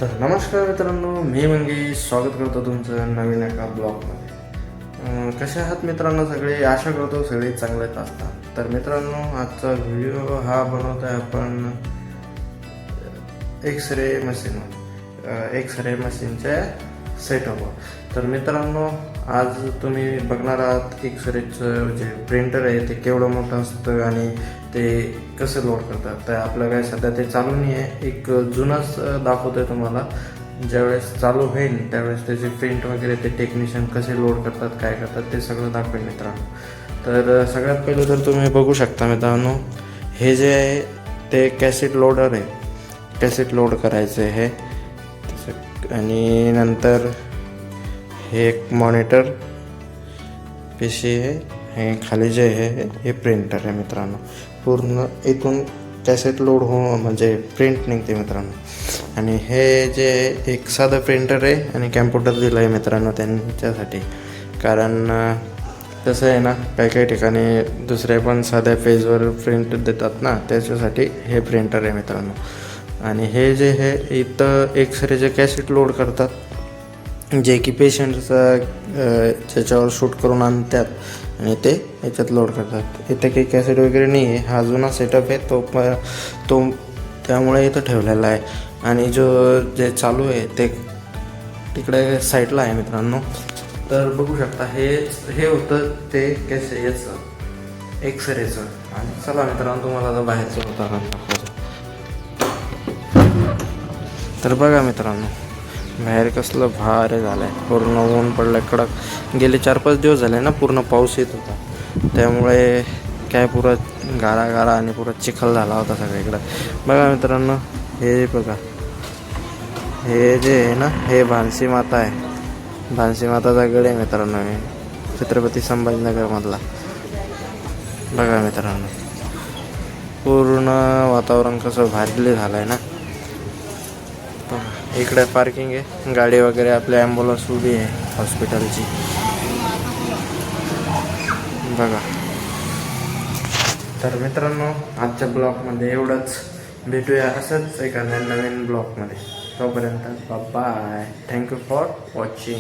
तर नमस्कार मित्रांनो, मी मंगेश स्वागत करतो तुमचं नवीन एका ब्लॉगमध्ये. कसे आहात मित्रांनो सगळे? आशा करतो सगळे चांगलेच असतात. तर मित्रांनो, आजचा व्हिडिओ हा बनवतो आहे आपण एक्सरे मशीनच्या सेटअपवर. तर मित्रांनो, आज तुम्ही बघणार आहात एक्सरेचं जे प्रिंटर आहे ते केवढं मोठं असतं आणि ते कसं लोड करतात. तर आपलं काय सध्या ते चालू नाही आहे, एक जुनाच दाखवतो आहे तुम्हाला. ज्यावेळेस चालू होईल त्यावेळेस त्याचे प्रिंट वगैरे ते टेक्निशियन कसे लोड करतात, काय करतात ते सगळं दाखवेल मित्रांनो. तर सगळ्यात पहिलं तर तुम्ही बघू शकता मित्रांनो, हे जे आहे ते कॅसेट लोडर आहे. कॅसेट लोड करायचं आहे आणि नंतर हे एक मॉनिटर पीसी आहे. हे खाली जे आहे हे प्रिंटर आहे मित्रांनो. पूर्ण इथून कॅसेट लोड म्हणजे प्रिंट निघते मित्रांनो. आणि हे जे एक साधं प्रिंटर आहे आणि कॅम्प्युटर दिलं आहे मित्रांनो त्यांच्यासाठी. कारण कसं आहे ना, काही ठिकाणी दुसरे पण साध्या पेजवर प्रिंट देतात ना, त्याच्यासाठी हे प्रिंटर आहे मित्रांनो. आणि हे जे आहे इथं एक्सरेचे कॅसेट लोड करतात, जे की पेशंटचा त्याच्यावर शूट करून आणतात आणि ते याच्यात लोड करतात. इथे काही कॅसेट वगैरे नाही आहे, हा जुना सेटअप आहे तो त्यामुळे इथं ठेवलेला आहे. आणि जे चालू आहे ते तिकडे साईडला आहे मित्रांनो. तर बघू शकता हे होतं ते याचं एक्सरेचं. आणि चला मित्रांनो, तुम्हाला आता बाहेरचं उदाहरण दाखवतो. तर बघा मित्रांनो, बाहेर कसलं भार झालं आहे. पूर्ण ऊन पडलं कडक. गेले 4-5 दिवस झाले ना, पूर्ण पाऊस येत होता, त्यामुळे काय पुरं गारा आणि पुरा चिखल झाला होता सगळीकडं. बघा मित्रांनो, हे बघा, हे जे आहे ना, हे भानसी माता आहे. भानसी माताचा गड आहे मित्रांनो, हे छत्रपती संभाजीनगरमधला. बघा मित्रांनो, पूर्ण वातावरण कसं भारीले झालं आहे ना. इकडे पार्किंग आहे, गाडी वगैरे आपली ॲम्ब्युलन्स उभी आहे हॉस्पिटलची. बघा. तर मित्रांनो, आजच्या ब्लॉगमध्ये एवढंच. भेटूया असंच एखाद्या नवीन ब्लॉगमध्ये. तोपर्यंत बाय. Thank you for watching.